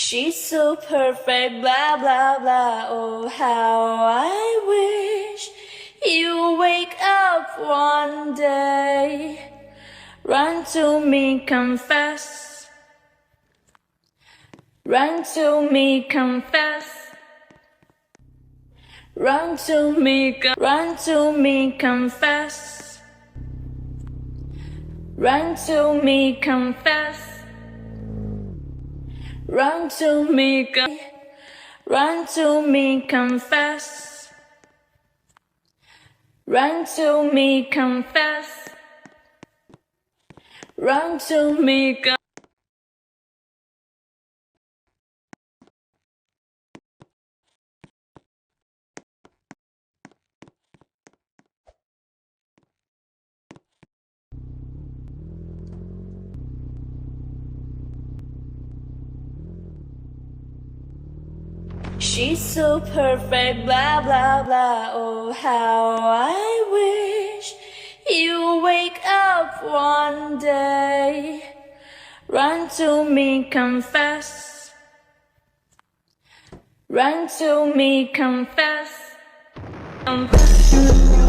She's so perfect, blah, blah, blah. Oh, how I wish you wake up one day. Run to me, confess. Run to me, confess. Run to me, run to me, confess. Run to me, confess. Run to me, run to me, confess. Run to me, confess. Run to me, She's so perfect, blah, blah, blah. Oh, how I wish you wake up one day. Run to me, confess. Run to me, confess. Confess.